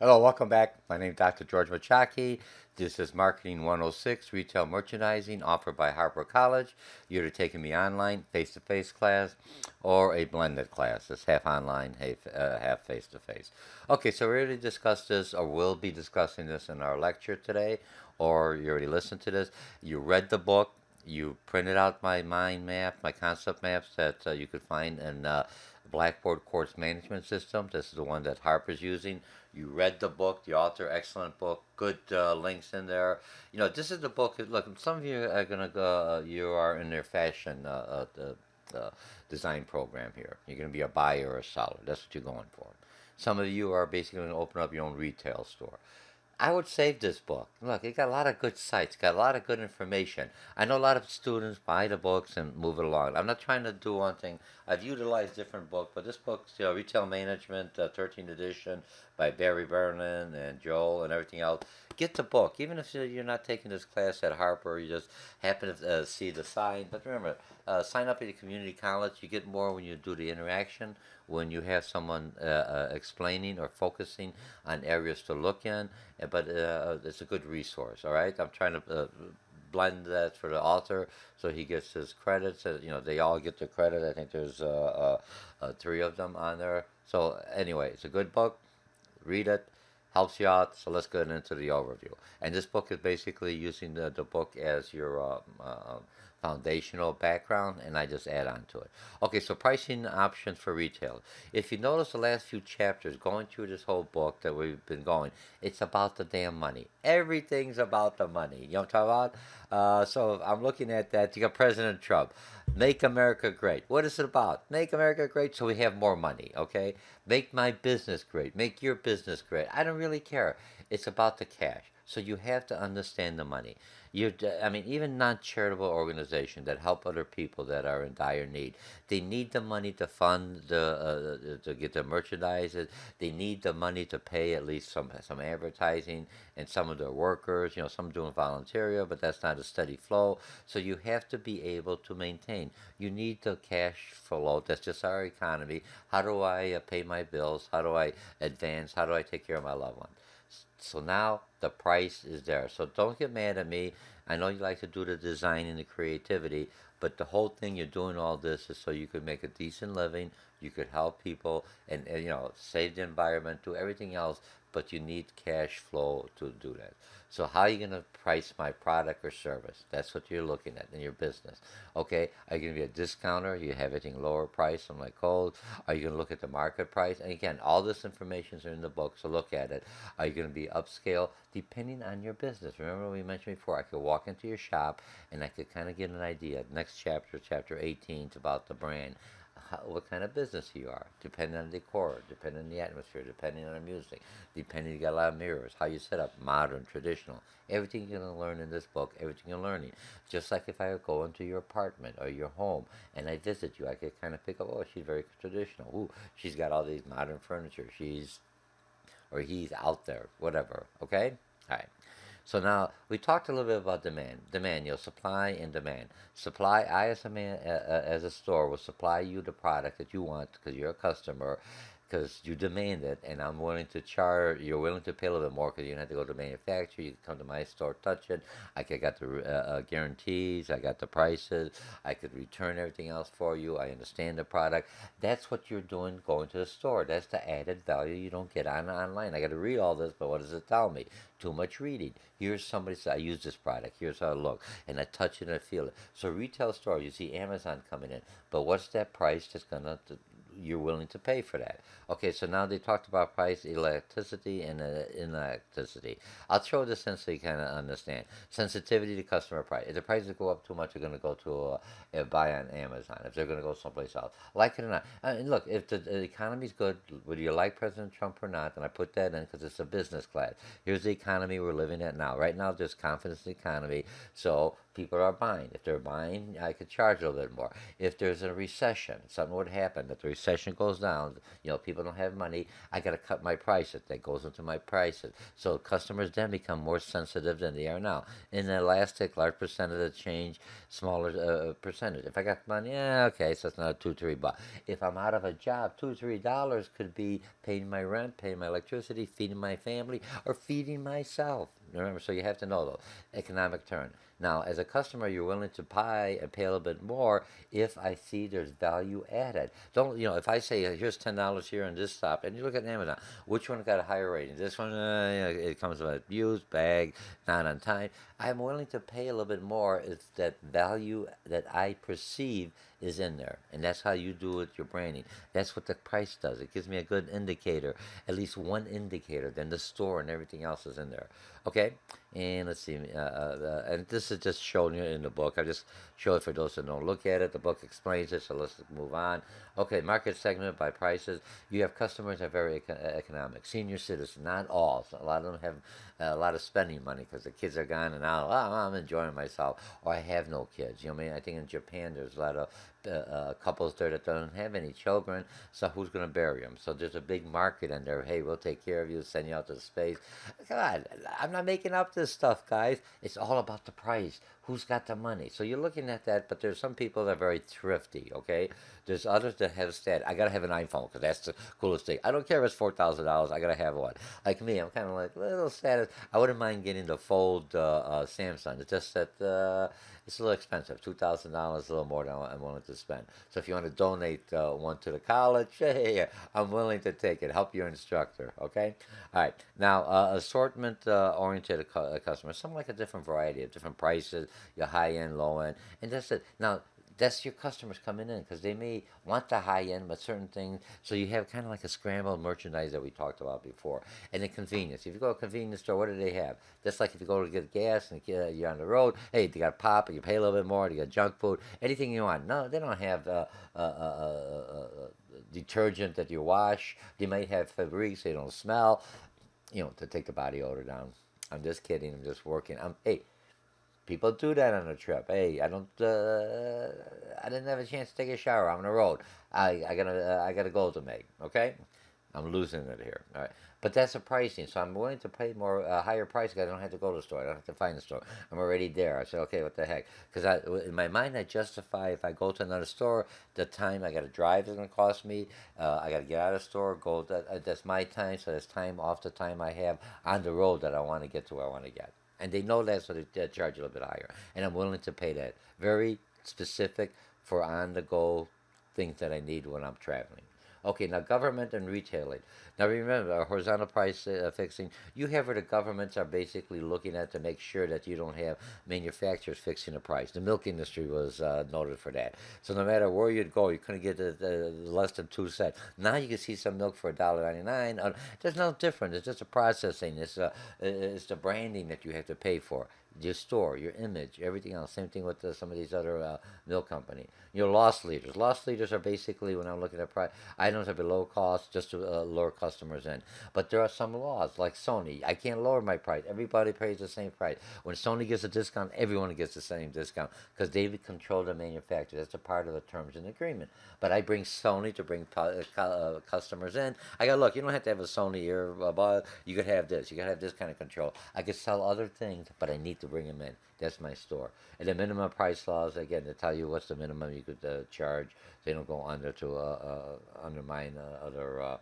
Hello, welcome back. My name is Dr. George Mochocki. This is Marketing 106, Retail Merchandising, offered by Harper College. You're taking me online, face-to-face class, or a blended class. It's half online, half face-to-face. Okay, so we already discussed this, or will be discussing this in our lecture today, or you already listened to this. You read the book. You printed out my mind map, my concept maps that you could find in Blackboard Course Management System. This is the one that Harper's using. You read the book, the author, excellent book, good links in there. You know, this is the book. Look, some of you are gonna go. You are in their fashion design program here. You're gonna be a buyer or a seller. That's what you're going for. Some of you are basically going to open up your own retail store. I would save this book. Look, it got a lot of good sites, got a lot of good information. I know a lot of students buy the books and move it along. I'm not trying to do one thing. I've utilized different books, but this book's Retail Management, 13th edition by Barry Vernon and Joel and everything else. Get the book, even if you're not taking this class at Harper. You just happen to see the sign. But remember, sign up at the community college. You get more when you do the interaction, when you have someone explaining or focusing on areas to look in, but it's a good resource. All right, I'm trying to blend that for the author so he gets his credits. They all get the credit. I think there's three of them on there. So anyway, it's a good book. Read it. Helps you out. So let's get into the overview. And this book is basically using the book as your foundational background, and I just add on to it. Okay, so pricing options for retail. If you notice the last few chapters going through this whole book that we've been going, it's about the damn money. Everything's about the money. You know what I'm talking about? So I'm looking at that. You got President Trump. Make America great. What is it about? Make America great so we have more money, okay? Make my business great. Make your business great. I don't really care. It's about the cash. So you have to understand the money. I mean, even non-charitable organizations that help other people that are in dire need, they need the money to fund to get the merchandise. They need the money to pay at least some advertising and some of their workers. You know, some doing volunteer, but that's not a steady flow. So you have to be able to maintain. You need the cash flow. That's just our economy. How do I pay my bills? How do I advance? How do I take care of my loved ones? So now the price is there. So don't get mad at me. I know you like to do the design and the creativity, but the whole thing you're doing all this is so you could make a decent living, you could help people, and save the environment, do everything else, but you need cash flow to do that. So how are you going to price my product or service? That's what you're looking at in your business. Okay, are you going to be a discounter? You have everything lower price, I'm like cold. Are you going to look at the market price? And again, all this information is in the book, so look at it. Are you going to be upscale? Depending on your business. Remember we mentioned before, I could walk into your shop and I could kind of get an idea. Next chapter, chapter 18, is about the brand. What kind of business you are, depending on the decor, depending on the atmosphere, depending on the music, depending you got a lot of mirrors, how you set up, modern, traditional. Everything you're going to learn in this book, everything you're learning. Just like if I go into your apartment or your home and I visit you, I could kind of pick up, oh, she's very traditional. Ooh, she's got all these modern furniture. She's, or he's out there, whatever. Okay? All right. So now we talked a little bit about demand. Demand, supply and demand. Supply, I as a man, as a store, will supply you the product that you want because you're a customer, because you demand it, and I'm willing to charge. You're willing to pay a little bit more because you don't have to go to the manufacturer. You can come to my store, touch it. Got the guarantees. I got the prices. I could return everything else for you. I understand the product. That's what you're doing going to the store. That's the added value you don't get online. I got to read all this, but what does it tell me? Too much reading. Here's somebody says, I use this product. Here's how it looks. And I touch it and I feel it. So retail store, you see Amazon coming in. But what's that price that's going to you're willing to pay for that? Okay, so now they talked about price elasticity and inelasticity. I'll throw this in so you kind of understand. Sensitivity to customer price. If the prices go up too much, they're going to go to buy on Amazon. If they're going to go someplace else, like it or not. And look, if the economy's good, whether you like President Trump or not, and I put that in because it's a business class. Here's the economy we're living at now. Right now, there's confidence in the economy, so people are buying. If they're buying, I could charge a little bit more. If there's a recession, something would happen that the recession recession goes down, people don't have money. I got to cut my prices. That goes into my prices. So customers then become more sensitive than they are now. In the elastic, large percent of the change, smaller percentage. If I got money, yeah, okay, so it's not $2, $3. If I'm out of a job, $2, $3 could be paying my rent, paying my electricity, feeding my family, or feeding myself. Remember, so you have to know though, economic turn. Now, as a customer, you're willing to buy and pay a little bit more if I see there's value added. Don't, if I say, here's $10 here on this stop, and you look at Amazon, which one got a higher rating? This one, it comes with a used bag, not on time. I'm willing to pay a little bit more if that value that I perceive is in there. And that's how you do it, your branding. That's what the price does. It gives me a good indicator, at least one indicator. Then the store and everything else is in there. Okay? And let's see. And this is just shown you in the book. I just show it for those that don't look at it. The book explains it, so let's move on. Okay, market segment by prices. You have customers that are very economic. Senior citizens, not all. So a lot of them have a lot of spending money because the kids are gone and now I'm enjoying myself. Or I have no kids. I mean, I think in Japan there's a lot of couples there that don't have any children, so who's going to bury them? So there's a big market in there. Hey, we'll take care of you, send you out to space. God, I'm not making up this stuff, guys. It's all about the price. Who's got the money? So you're looking at that, but there's some people that are very thrifty, okay? There's others that have stat. I got to have an iPhone because that's the coolest thing. I don't care if it's $4,000. I got to have one. Like me, I'm kind of like little status. I wouldn't mind getting the Fold Samsung. It's just that it's a little expensive. $2,000, a little more than I'm willing to spend. So if you want to donate one to the college, hey, I'm willing to take it. Help your instructor, okay? All right. Now, assortment-oriented customers, something like a different variety of different prices, your high-end, low-end, and that's it. Now, that's your customers coming in because they may want the high end, but certain things. So you have kind of like a scrambled merchandise that we talked about before, and the convenience. If you go to a convenience store, what do they have? Just like if you go to get gas and you're on the road, hey, they got pop, and you pay a little bit more. They got junk food, anything you want. No, they don't have detergent that you wash. They might have Febreze so you don't smell. To take the body odor down. I'm just kidding. I'm just working. Hey. People do that on a trip. Hey, I don't. I didn't have a chance to take a shower. I'm on the road. I got a goal to make. Okay, I'm losing it here. All right, but that's the pricing. So I'm willing to pay more, higher price because I don't have to go to the store. I don't have to find the store. I'm already there. I said, okay, what the heck? Because in my mind, I justify if I go to another store, the time I got to drive is going to cost me. I got to get out of the store. Go. That's my time. So that's time off the time I have on the road that I want to get to where I want to get. And they know that, so they charge a little bit higher. And I'm willing to pay that. Very specific for on-the-go things that I need when I'm traveling. Okay, now government and retailing. Now remember, horizontal price fixing, you have where the governments are basically looking at to make sure that you don't have manufacturers fixing the price. The milk industry was noted for that. So no matter where you'd go, you couldn't get less than 2 cents. Now you can see some milk for $1.99. There's no difference. It's just a processing. It's the branding that you have to pay for. Your store, your image, everything else. Same thing with some of these other milk company. Your loss leaders. Loss leaders are basically, when I'm looking at price, items are below cost just to lure customers in. But there are some laws, like Sony. I can't lower my price. Everybody pays the same price. When Sony gets a discount, everyone gets the same discount because they control the manufacturer. That's a part of the terms and agreement. But I bring Sony to bring customers in. I got, look, you don't have to have a Sony earbud. You could have this. You could have this kind of control. I could sell other things, but I need to bring them in. That's my store. And the minimum price laws, again, to tell you what's the minimum you could charge. They don't go under to undermine other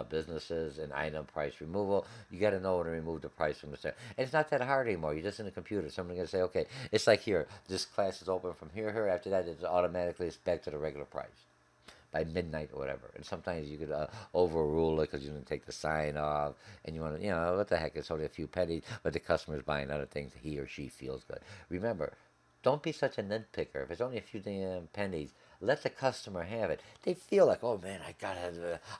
businesses and item price removal. You got to know when to remove the price from the store. And it's not that hard anymore. You're just in the computer. Somebody's going to say, okay, it's like here. This class is open from here. After that, it's automatically back to the regular price by midnight or whatever. And sometimes you could overrule it because you didn't take the sign off and you want to, what the heck, it's only a few pennies, but the customer's buying other things. He or she feels good. Remember, don't be such a nitpicker. If it's only a few damn pennies, let the customer have it. They feel like, oh man,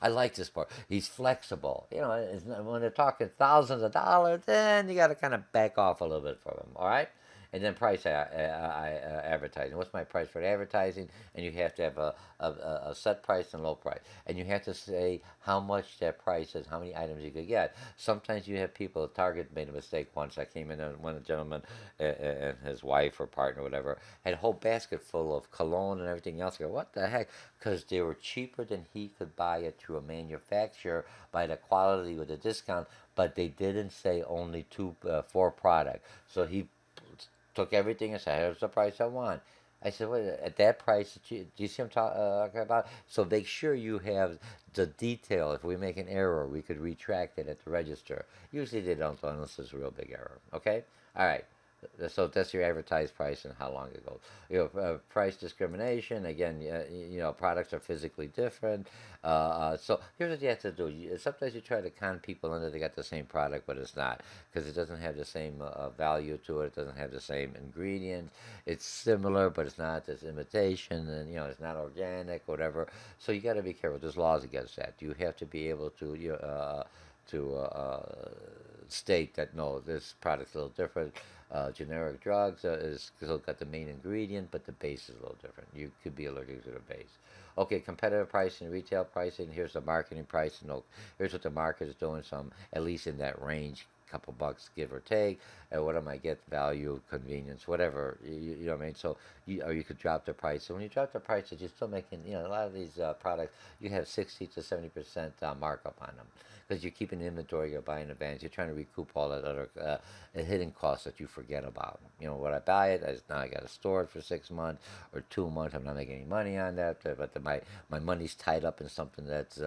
I like this part. He's flexible. When they're talking thousands of dollars, then you got to kind of back off a little bit from them. All right. And then price advertising. What's my price for advertising? And you have to have a set price and low price. And you have to say how much that price is, how many items you could get. Sometimes you have people, Target made a mistake once. I came in and one gentleman and his wife or partner, whatever, had a whole basket full of cologne and everything else. I go, what the heck? Because they were cheaper than he could buy it through a manufacturer by the quality with a discount, but they didn't say only four product. So he took everything and said, here's the price I want. I said, wait, at that price, do you see what I'm talking about? So make sure you have the detail. If we make an error, we could retract it at the register. Usually they don't unless it's a real big error. Okay? All right. So that's your advertised price and how long it goes. Price discrimination. Again, products are physically different. So here's what you have to do. Sometimes you try to con people into they got the same product, but it's not because it doesn't have the same value to it. It doesn't have the same ingredients. It's similar, but it's not. It's imitation, and it's not organic, whatever. So you got to be careful. There's laws against that. You have to be able to state that no, this product's a little different. Generic drugs is still got the main ingredient, but the base is a little different. You could be allergic to the base. Okay, competitive pricing, retail pricing. Here's the marketing price. No, here's what the market is doing. Some at least in that range, couple bucks give or take. What am I get? Value, convenience, whatever. You know what I mean? So or you could drop the price. So when you drop the prices, you're still making. A lot of these products you have 60 to 70% markup on them because you're keeping inventory, you're buying in advance, you're trying to recoup all that other hidden costs that you forget about. When I buy it, now I got to store it for 6 months or 2 months. I'm not making any money on that, but my money's tied up in something that's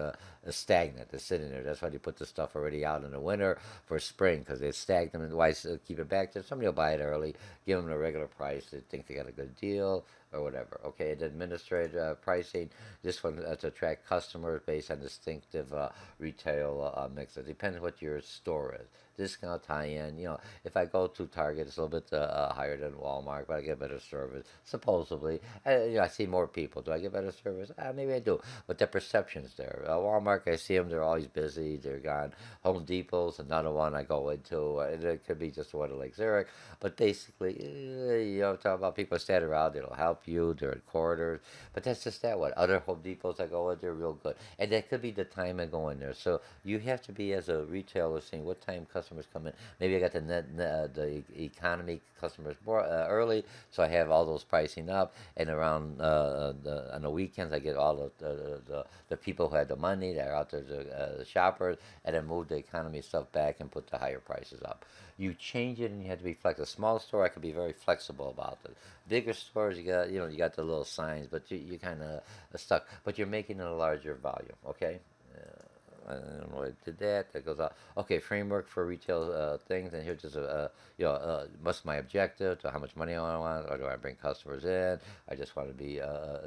stagnant. It's sitting there. That's why they put the stuff already out in the winter for spring because they stagnant. And why keep it back there? Somebody will buy it early, give them the regular price. They think they got a good deal or whatever. Okay, the administrative pricing. This one to attract customers based on distinctive retail mix. It depends what your store is. Discount tie-in. If I go to Target, it's a little bit higher than Walmart, but I get better service. Supposedly, I see more people. Do I get better service? Maybe I do, but the perception's there. Walmart, I see them; they're always busy. They're gone. Home Depot's another one I go into. It could be just one like Zurich, but basically, talk about people stand around. It'll help you. They're at quarters, but that's just that one. Other Home Depots I go in, they're real good, and that could be the time I go in there. So you have to be as a retailer saying what time customers come in. Maybe I got the economy customers more early, so I have all those pricing up, and around on the weekends I get all of the people who had the money that are out there, the shoppers, and then move the economy stuff back and put the higher prices up. You change it, and you have to be flexible. A small store I could be very flexible about it. Bigger stores you got the little signs, but you kind of stuck. But you're making it a larger volume, okay? I don't know why I did that. That goes out. Okay, framework for retail things, and here's just what's my objective? To how much money I want, or do I bring customers in? I just want to be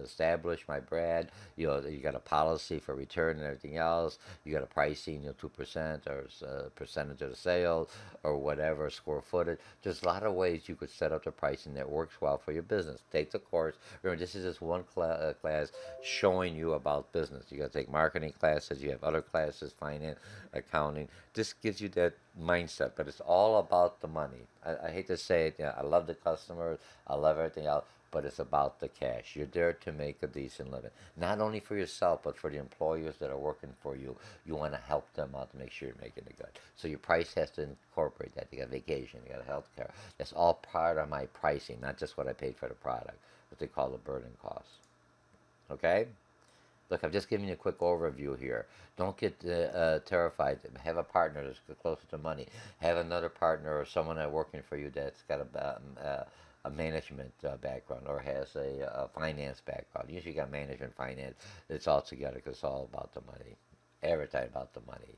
establish my brand. You got a policy for return and everything else. You got a pricing, 2% or percentage of the sales or whatever, square footage. There's a lot of ways you could set up the pricing that works well for your business. Take the course. Remember, this is just one class showing you about business. You got to take marketing classes. You have other classes, finance, accounting. This gives you that mindset, but it's all about the money. I hate to say it. I love the customers. I love everything else, but it's about the cash. You're there to make a decent living, not only for yourself, but for the employers that are working for you. You want to help them out to make sure you're making it good. So your price has to incorporate that. You got vacation, you got health care. That's all part of my pricing, not just what I paid for the product, what they call the burden cost. Okay? Look, I'm just giving you a quick overview here. Don't get terrified. Have a partner that's closer to money. Have another partner or someone that's working for you that's got a management background or has a finance background. Usually you got management, finance. It's all together because it's all about the money. Everything about the money.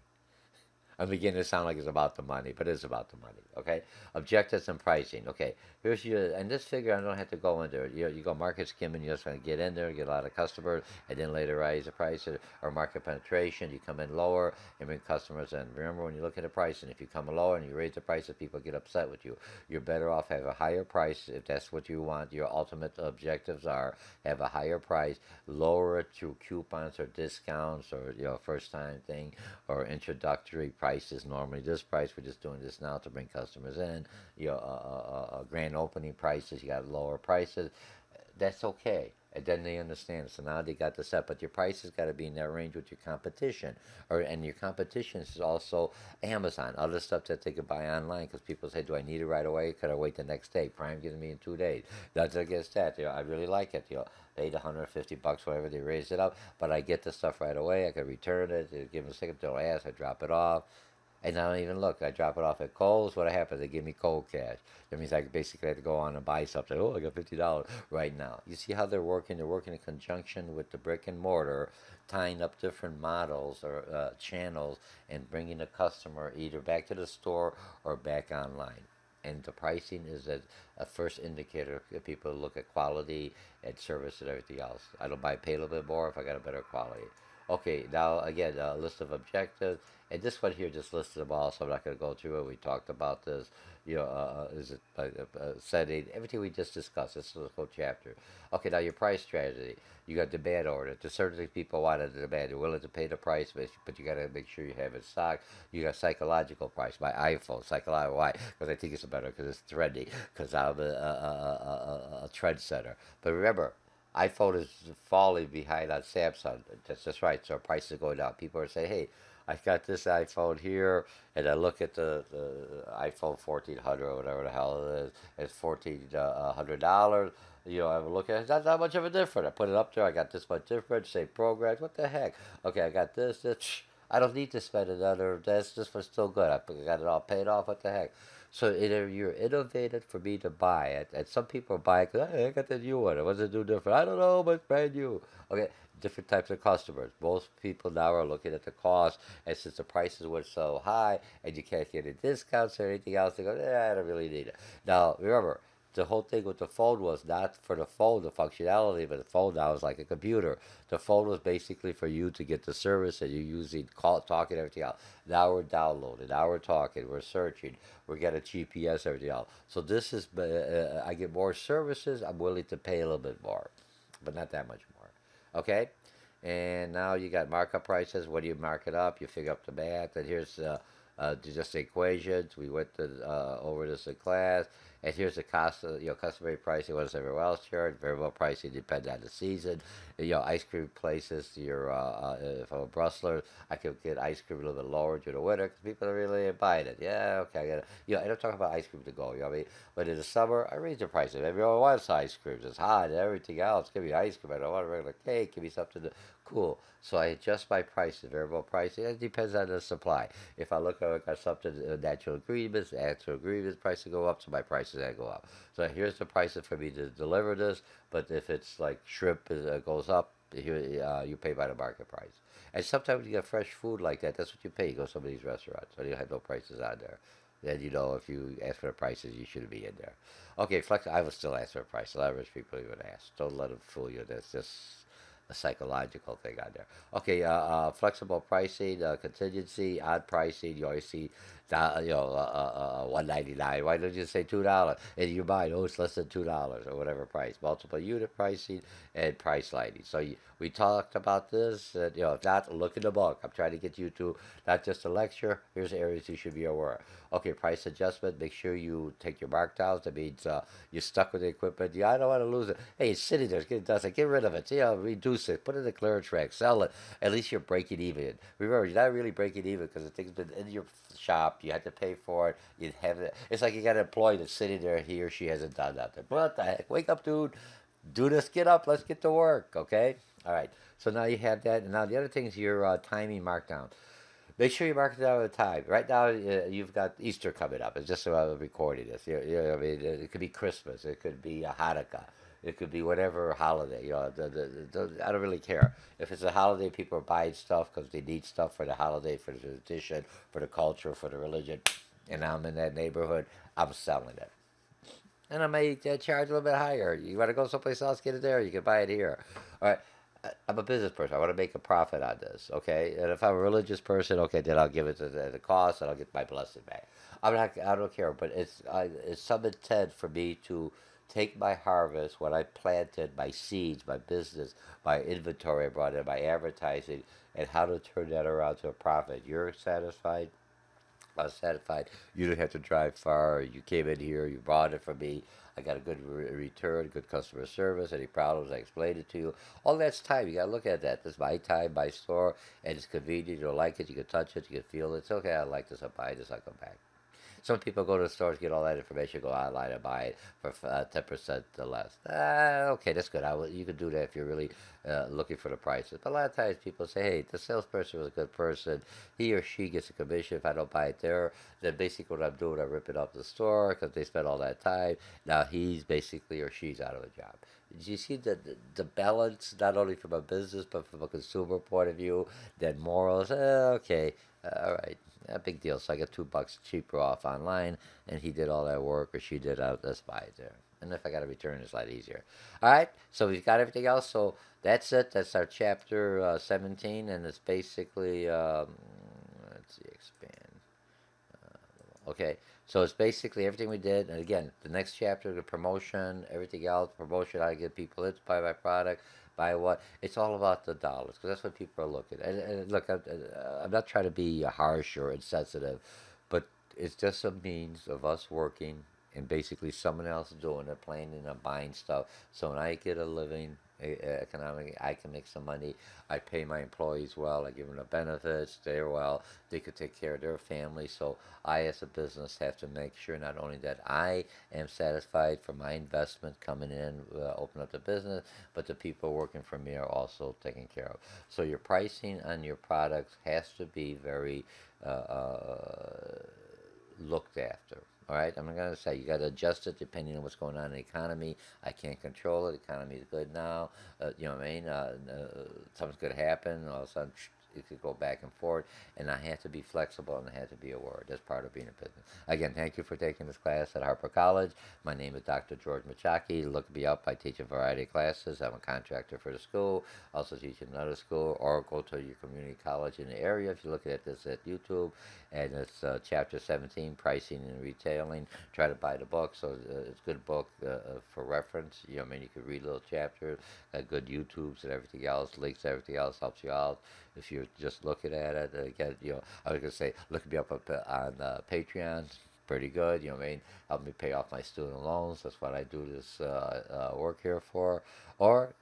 I'm beginning to sound like it's about the money, but it's about the money. Okay, objectives and pricing. Okay, here's your and this figure I don't have to go into it. You go market skimming. You're just going to get in there, get a lot of customers, and then later raise the price or market penetration. You come in lower and bring customers in. Remember when you look at the pricing, if you come lower and you raise the prices, people get upset with you. You're better off have a higher price if that's what you want. Your ultimate objectives are have a higher price, lower it through coupons or discounts or first time thing or introductory price price is normally this price. We're just doing this now to bring customers in. Grand opening prices, you got lower prices. That's okay. And then they understand. So now they got the set, but your price has got to be in that range with your competition, and your competition is also Amazon, other stuff that they could buy online. Because people say, "Do I need it right away? Could I wait the next day?" Prime gives me in 2 days. That's against that. I really like it. Paid $150, whatever they raised it up, but I get the stuff right away. I can return it. They give them a second, they'll ask. I drop it off. And I don't even look. I drop it off at Kohl's. What happens? They give me cold cash. That means I basically have to go on and buy something. Oh, I got $50 right now. You see how they're working? They're working in conjunction with the brick and mortar, tying up different models or channels and bringing the customer either back to the store or back online. And the pricing is a first indicator if people look at quality and service and everything else. I don't mind pay a little bit more if I got a better quality. Okay, now again, a list of objectives. And this one here just listed them all, so I'm not going to go through it. We talked about this. Is it setting? Everything we just discussed. This is the whole chapter. Okay, now your price strategy. You got demand order. There's certain things people want at the demand. They're willing to pay the price, but you got to make sure you have it stocked. You got psychological price. My iPhone, psychological. Why? Because I think it's better because it's trendy. Because I'm a trendsetter. But remember, iPhone is falling behind on Samsung. That's just right. So prices are going down. People are saying, "Hey, I got this iPhone here," and I look at the iPhone 1400 or whatever the hell it is. It's $1,400. I look at it. It's not that much of a difference. I put it up there. I got this much difference. Same programs. What the heck? Okay, I got this. This. I don't need to spend another. This was still good. I got it all paid off. What the heck? So either you're innovative for me to buy it, and some people buy it because, "Hey, I got the new one. What's it do different? I don't know, but it's brand new." Okay, different types of customers. Most people now are looking at the cost, and since the prices were so high, and you can't get any discounts or anything else, they go, "I don't really need it." Now, remember, the whole thing with the phone was not for the phone, the functionality, but the phone now is like a computer. The phone was basically for you to get the service that you're using, talking, everything else. Now we're downloading, now we're talking, we're searching, we're getting GPS, everything else. So this is, I get more services, I'm willing to pay a little bit more, but not that much more. Okay? And now you got markup prices. What do you mark it up? You figure up the math. And here's just the equations. We went over this in class. And here's the cost of, customary pricing. What does everyone else charge? Variable pricing depends on the season. Ice cream places. If I'm a Brustler, I could get ice cream a little bit lower during the winter because people are really buying it. Yeah, okay, I got it. I don't talk about ice cream to go. You know what I mean? But in the summer, I raise the prices. Everyone wants ice cream. It's hot and everything else. Give me ice cream. I don't want a regular cake. Give me something cool. So I adjust my prices, variable pricing. It depends on the supply. If I look at I got something natural ingredients prices go up, so my prices go up. So here's the prices for me to deliver this. But if it's like shrimp goes up, here you pay by the market price. And sometimes you get fresh food like that. That's what you pay. You go to some of these restaurants, so you have no prices on there. Then if you ask for the prices, you shouldn't be in there. Okay, flex. I will still ask for a price. A lot of rich people even ask. Don't let them fool you. That's just a psychological thing on there. Okay, flexible pricing, contingency, odd pricing. You always see, $1.99. Why don't you say $2? In your mind, oh, it's less than $2 or whatever price. Multiple unit pricing and price lighting. So we talked about this. If not, look in the book. I'm trying to get you to not just a lecture. Here's the areas you should be aware of. Okay, price adjustment. Make sure you take your markdowns. That means you're stuck with the equipment. Yeah, I don't want to lose it. Hey, it's sitting there. It's getting dusty. Get rid of it. Reduce it. Put it in the clearance rack. Sell it. At least you're breaking even. Remember, you're not really breaking even because the thing's been in your shop. You had to pay for it. You have it. It's like you got an employee that's sitting there. He or she hasn't done nothing. What the heck? Wake up, dude. Do this. Get up. Let's get to work. Okay. All right. So now you have that. And now the other thing is your timing markdown. Make sure you mark it down at a time. Right now, you've got Easter coming up. It's just about recording this. I mean, it could be Christmas. It could be a Hanukkah. It could be whatever holiday. I don't really care. If it's a holiday, people are buying stuff because they need stuff for the holiday, for the tradition, for the culture, for the religion. And I'm in that neighborhood. I'm selling it. And I may charge a little bit higher. You want to go someplace else, get it there. You can buy it here. All right. I'm a business person. I want to make a profit on this, okay? And if I'm a religious person, okay, then I'll give it to the cost and I'll get my blessing back. I don't care, but it's some intent for me to take my harvest, what I planted, my seeds, my business, my inventory I brought in, my advertising, and how to turn that around to a profit. You're satisfied? I was satisfied. You didn't have to drive far. You came in here. You bought it for me. I got a good return, good customer service. Any problems, I explained it to you. All that's time. You got to look at that. This is my time, my store, and it's convenient. You don't like it, you can touch it, you can feel it. It's okay. I like this. I buy this. I come back. Some people go to the stores, get all that information, go online and buy it for 10% or less. Okay, that's good. You can do that if you're really looking for the prices. But a lot of times people say, hey, the salesperson was a good person. He or she gets a commission if I don't buy it there. Then basically what I'm doing, I rip it off the store because they spent all that time. Now he's basically or she's out of a job. Do you see the balance, not only from a business but from a consumer point of view, then morals? Okay, all right, a big deal. So I get $2 cheaper off online, and he did all that work, or she did. Let's buy it there. And if I got to return, it's a lot easier. All right, so we've got everything else. So that's it. That's our chapter 17, and it's basically let's see, expand. Okay, so it's basically everything we did. And again, the next chapter, the promotion, everything else, promotion, how to get people in to buy my product, buy what. It's all about the dollars because that's what people are looking at. And look, I'm not trying to be harsh or insensitive, but it's just a means of us working and basically someone else doing it, planning and buying stuff. So when I get a living, economically, I can make some money. I pay my employees well. I give them the benefits. They're well. They could take care of their family. So I, as a business, have to make sure not only that I am satisfied for my investment coming in, open up the business, but the people working for me are also taken care of. So your pricing on your products has to be very looked after. All right, I'm going to say you got to adjust it depending on what's going on in the economy. I can't control it. The economy is good now. You know what I mean? Something's going to happen. All of a sudden, it could go back and forth. And I have to be flexible and I have to be aware. That's part of being a business. Again, thank you for taking this class at Harper College. My name is Dr. George Mochocki. Look me up. I teach a variety of classes. I'm a contractor for the school. Also teach in another school, or go to your community college in the area. If you're looking at this at YouTube, and it's Chapter 17, Pricing and Retailing. Try to buy the book, so it's a good book for reference. You know, I mean, you could read little chapters, good YouTubes and everything else, links to everything else, helps you out. If you're just looking at it, again, you know, I was going to say, look me up on Patreon. Pretty good, you know what I mean? Help me pay off my student loans. That's what I do this work here for. Or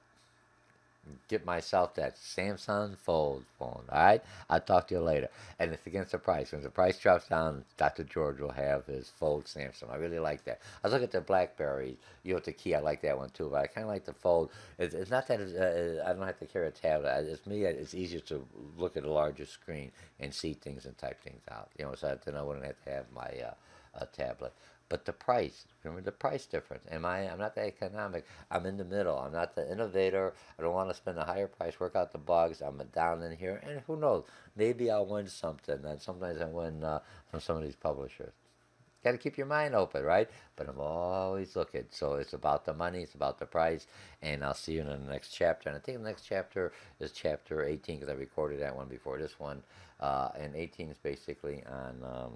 get myself that Samsung Fold phone. All right, I'll talk to you later. And it's against the price. When the price drops down, Dr. George will have his Fold Samsung. I really like that. I was looking at the BlackBerry, you know, the key. I like that one too. But I kind of like the Fold. It's not that I don't have to carry a tablet. It's me. It's easier to look at a larger screen and see things and type things out. You know, so then I wouldn't have to have my tablet. But the price, remember the price difference. I'm not that economic. I'm in the middle. I'm not the innovator. I don't want to spend a higher price, work out the bugs. I'm down in here. And who knows? Maybe I'll win something. And sometimes I win from some of these publishers. Got to keep your mind open, right? But I'm always looking. So it's about the money. It's about the price. And I'll see you in the next chapter. And I think the next chapter is chapter 18 because I recorded that one before this one. And 18 is basically on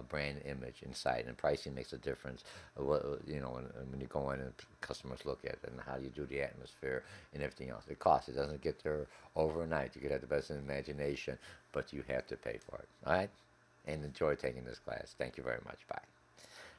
brand image inside, and pricing makes a difference. You know, when you go in and customers look at it, and how you do the atmosphere and everything else. It costs. It doesn't get there overnight. You could have the best imagination, but you have to pay for it. All right? And enjoy taking this class. Thank you very much. Bye.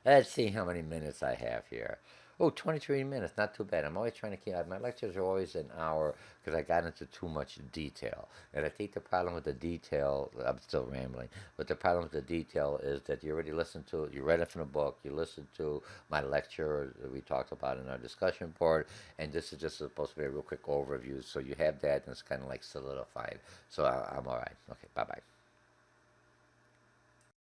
Let's see how many minutes I have here. Oh, 23 minutes, not too bad. I'm always trying to keep, my lectures are always an hour because I got into too much detail. And I think the problem with the detail, I'm still rambling, but the problem with the detail is that you already listened to it, you read it from the book, you listened to my lecture that we talked about in our discussion board, and this is just supposed to be a real quick overview. So you have that, and it's kind of like solidified. So I'm all right. Okay, bye-bye.